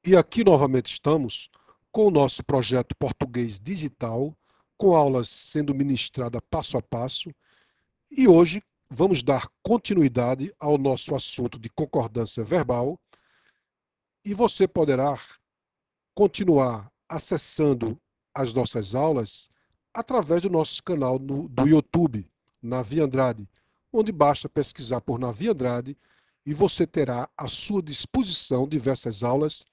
E aqui novamente estamos com o nosso projeto Português Digital, com aulas sendo ministradas passo a passo, e hoje vamos dar continuidade ao nosso assunto de concordância verbal, e você poderá continuar acessando as nossas aulas através do nosso canal do YouTube, Navi Andrade, onde basta pesquisar por Navi Andrade e você terá à sua disposição diversas aulas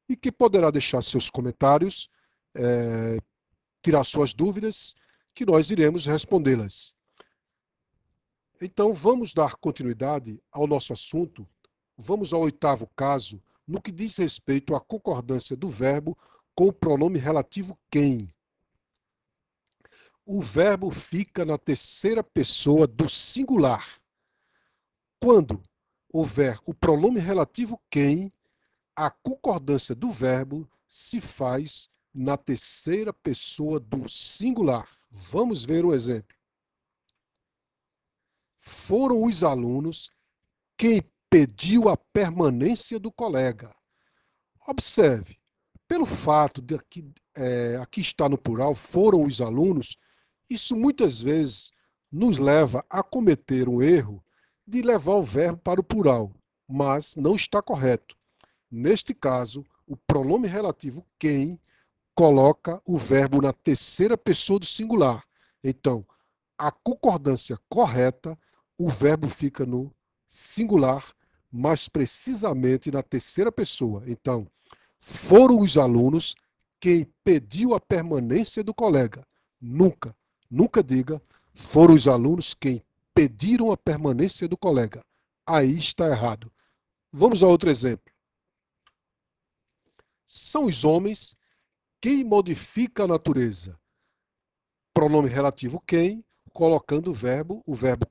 e que poderá deixar seus comentários, tirar suas dúvidas, que nós iremos respondê-las. Então, vamos dar continuidade ao nosso assunto. Vamos ao oitavo caso, no que diz respeito à concordância do verbo com o pronome relativo quem. O verbo fica na terceira pessoa do singular. Quando houver o pronome relativo quem, a concordância do verbo se faz na terceira pessoa do singular. Vamos ver um exemplo. Foram os alunos quem pediu a permanência do colega. Observe, pelo fato de aqui estar no plural, foram os alunos, isso muitas vezes nos leva a cometer um erro de levar o verbo para o plural, mas não está correto. Neste caso, o pronome relativo quem coloca o verbo na terceira pessoa do singular. Então, a concordância correta, o verbo fica no singular, mais precisamente na terceira pessoa. Então, foram os alunos quem pediu a permanência do colega. Nunca, nunca diga foram os alunos quem pediram a permanência do colega. Aí está errado. Vamos a outro exemplo. São os homens quem modifica a natureza. Pronome relativo quem, colocando o verbo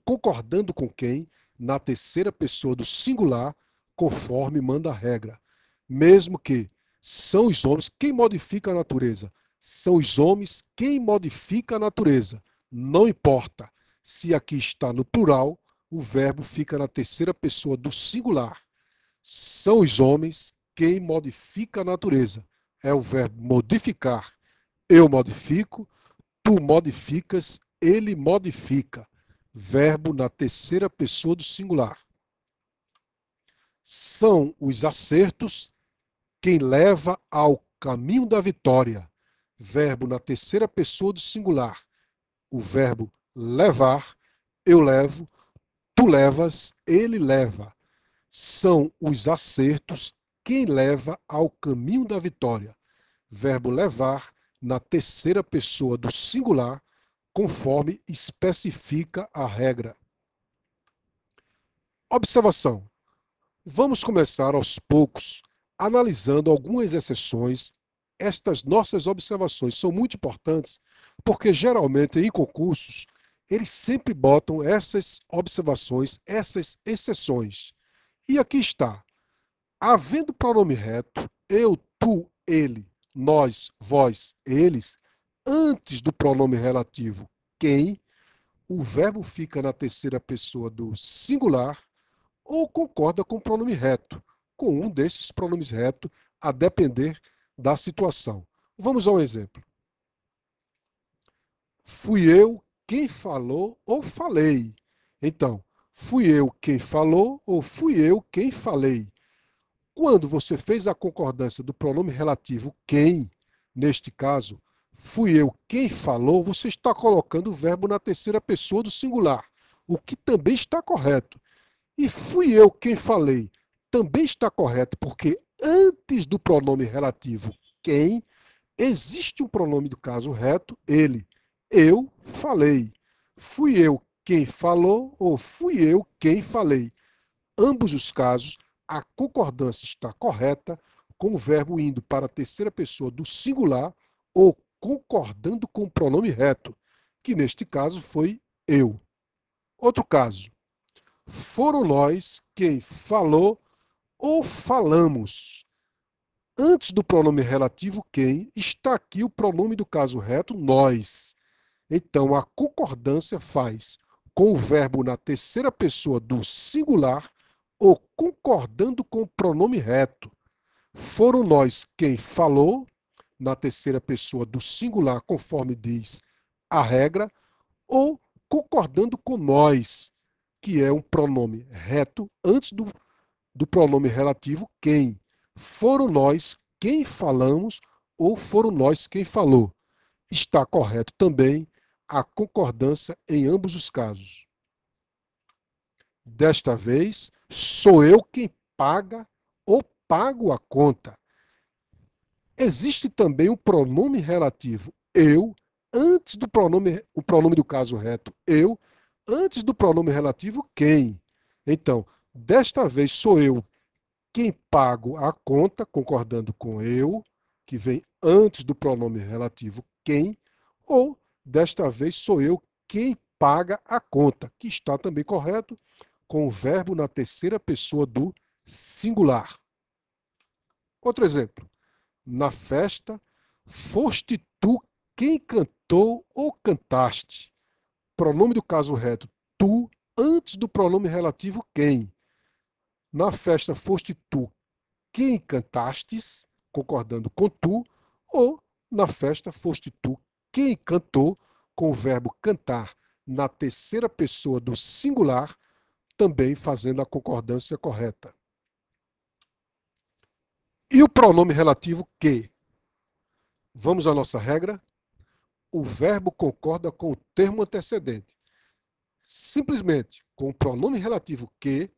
concordando com quem, na terceira pessoa do singular, conforme manda a regra. Mesmo que são os homens quem modifica a natureza. São os homens quem modifica a natureza. Não importa se aqui está no plural, o verbo fica na terceira pessoa do singular. São os homens quem modifica a natureza. É o verbo modificar. Eu modifico, tu modificas, ele modifica. Verbo na terceira pessoa do singular. São os acertos quem leva ao caminho da vitória. Verbo na terceira pessoa do singular. O verbo levar, eu levo, tu levas, ele leva. São os acertos quem leva ao caminho da vitória. Verbo levar na terceira pessoa do singular, conforme especifica a regra. Observação. Vamos começar aos poucos, analisando algumas exceções. Estas nossas observações são muito importantes, porque geralmente em concursos, eles sempre botam essas observações, essas exceções. E aqui está. Havendo pronome reto, eu, tu, ele, nós, vós, eles, antes do pronome relativo quem, o verbo fica na terceira pessoa do singular ou concorda com o pronome reto, com um desses pronomes reto, a depender da situação. Vamos a um exemplo. Fui eu quem falou ou falei. Então, fui eu quem falou ou fui eu quem falei. Quando você fez a concordância do pronome relativo quem, neste caso, fui eu quem falou, você está colocando o verbo na terceira pessoa do singular, o que também está correto. E fui eu quem falei, também está correto, porque antes do pronome relativo quem, existe um pronome do caso reto, ele. Eu falei. Fui eu quem falou ou fui eu quem falei. Ambos os casos, a concordância está correta, com o verbo indo para a terceira pessoa do singular ou concordando com o pronome reto, que neste caso foi eu. Outro caso. Foram nós quem falou ou falamos. Antes do pronome relativo quem, está aqui o pronome do caso reto nós. Então, a concordância faz com o verbo na terceira pessoa do singular ou concordando com o pronome reto. Foram nós quem falou, na terceira pessoa do singular, conforme diz a regra, ou concordando com nós, que é um pronome reto antes do pronome relativo quem. Foram nós quem falamos ou foram nós quem falou. Está correto também a concordância em ambos os casos. Desta vez, sou eu quem paga ou pago a conta. Existe também o pronome relativo eu antes do o pronome do caso reto eu antes do pronome relativo quem. Então, desta vez sou eu quem pago a conta, concordando com eu, que vem antes do pronome relativo quem, ou desta vez sou eu quem paga a conta, que está também correto com o verbo na terceira pessoa do singular. Outro exemplo. Na festa, foste tu quem cantou ou cantaste. Pronome do caso reto, tu, antes do pronome relativo quem. Na festa, foste tu quem cantastes, concordando com tu, ou na festa, foste tu quem cantou, com o verbo cantar na terceira pessoa do singular, também fazendo a concordância correta. E o pronome relativo que? Vamos à nossa regra? O verbo concorda com o termo antecedente. Simplesmente com o pronome relativo que,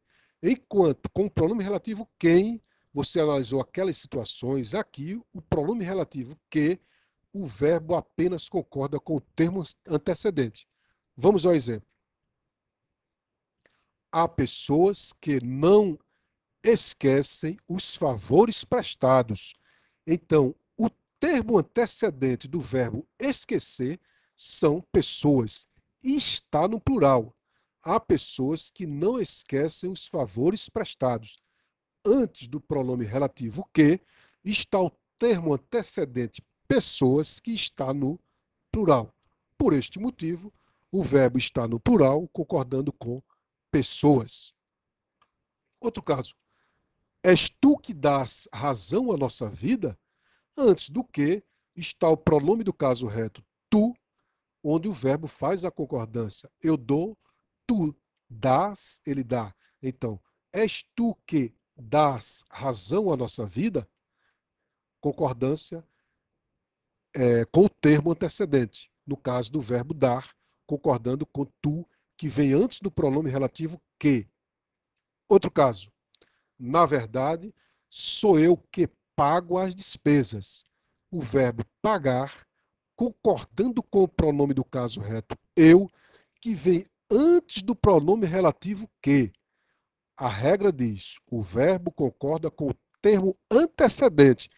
enquanto com o pronome relativo quem, você analisou aquelas situações, aqui o pronome relativo que, o verbo apenas concorda com o termo antecedente. Vamos ao exemplo. Há pessoas que não esquecem os favores prestados. Então, o termo antecedente do verbo esquecer são pessoas e está no plural. Há pessoas que não esquecem os favores prestados. Antes do pronome relativo que está o termo antecedente pessoas que está no plural. Por este motivo, o verbo está no plural, concordando com pessoas. Outro caso. És tu que dás razão à nossa vida? Antes do que está o pronome do caso reto, tu, onde o verbo faz a concordância. Eu dou, tu dás, ele dá. Então, és tu que dás razão à nossa vida? Concordância com o termo antecedente, no caso do verbo dar, concordando com tu, que vem antes do pronome relativo que. Outro caso. Na verdade, sou eu que pago as despesas. O verbo pagar, concordando com o pronome do caso reto eu, que vem antes do pronome relativo que. A regra diz, o verbo concorda com o termo antecedente.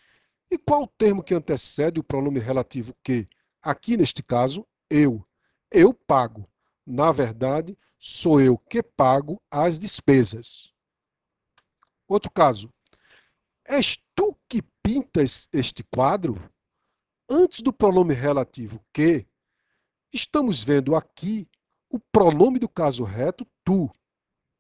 E qual o termo que antecede o pronome relativo que? Aqui, neste caso, eu. Eu pago. Na verdade, sou eu que pago as despesas. Outro caso. És tu que pintas este quadro? Antes do pronome relativo que, estamos vendo aqui o pronome do caso reto, tu.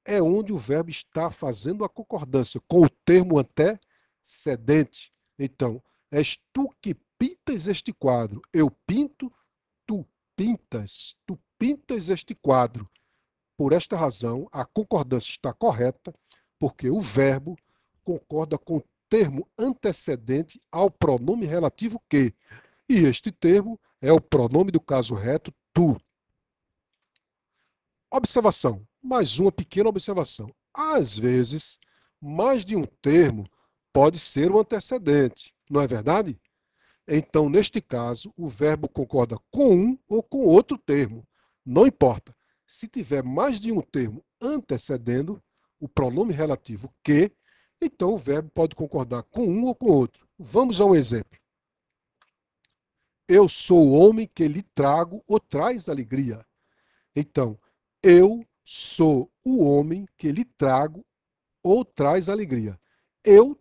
É onde o verbo está fazendo a concordância com o termo antecedente. Então, és tu que pintas este quadro. Eu pinto, tu pintas. Tu pintas este quadro. Por esta razão, a concordância está correta, porque o verbo concorda com o termo antecedente ao pronome relativo que. E este termo é o pronome do caso reto, tu. Observação. Mais uma pequena observação. Às vezes, mais de um termo pode ser um antecedente, não é verdade? Então, neste caso, o verbo concorda com um ou com outro termo. Não importa. Se tiver mais de um termo antecedendo o pronome relativo que, então o verbo pode concordar com um ou com outro. Vamos a um exemplo. Eu sou o homem que lhe trago ou traz alegria. Então, eu sou o homem que lhe trago ou traz alegria. Eu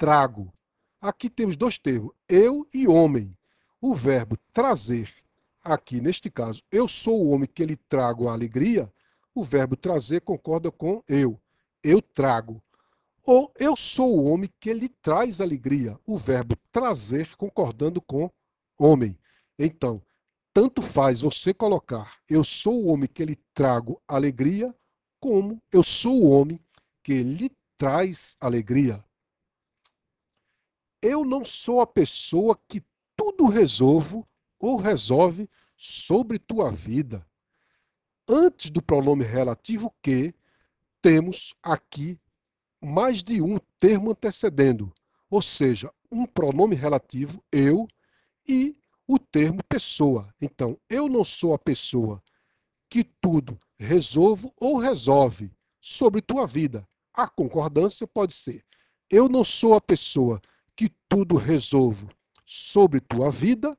trago. Aqui temos dois termos, eu e homem. O verbo trazer, aqui neste caso, eu sou o homem que lhe trago a alegria, o verbo trazer concorda com eu. Eu trago. Ou eu sou o homem que lhe traz alegria. O verbo trazer concordando com homem. Então, tanto faz você colocar eu sou o homem que lhe trago alegria, como eu sou o homem que lhe traz alegria. Eu não sou a pessoa que tudo resolvo ou resolve sobre tua vida. Antes do pronome relativo que, temos aqui mais de um termo antecedendo, ou seja, um pronome relativo, eu, e o termo pessoa. Então, eu não sou a pessoa que tudo resolvo ou resolve sobre tua vida. A concordância pode ser: eu não sou a pessoa que tudo resolvo sobre tua vida,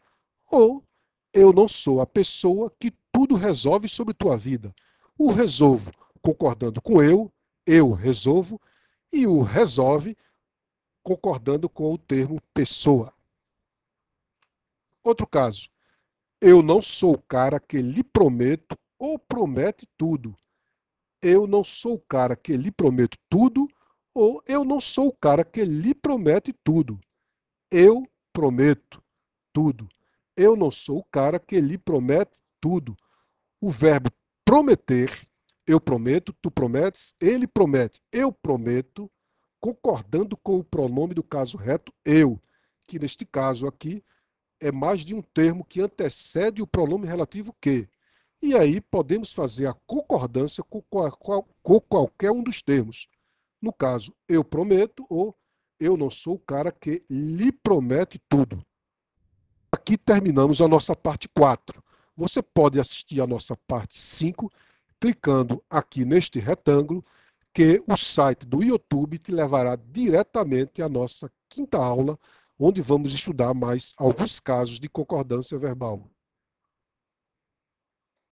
ou eu não sou a pessoa que tudo resolve sobre tua vida. O resolvo concordando com eu resolvo, e o resolve concordando com o termo pessoa. Outro caso: eu não sou o cara que lhe prometo ou promete tudo. Eu não sou o cara que lhe prometo tudo, ou eu não sou o cara que lhe promete tudo. Eu prometo tudo. Eu não sou o cara que lhe promete tudo. O verbo prometer, eu prometo, tu prometes, ele promete, eu prometo, concordando com o pronome do caso reto, eu, que neste caso aqui é mais de um termo que antecede o pronome relativo que. E aí podemos fazer a concordância com qualquer um dos termos. No caso, eu prometo ou eu não sou o cara que lhe promete tudo. Aqui terminamos a nossa parte 4. Você pode assistir a nossa parte 5 clicando aqui neste retângulo, que o site do YouTube te levará diretamente à nossa quinta aula, onde vamos estudar mais alguns casos de concordância verbal.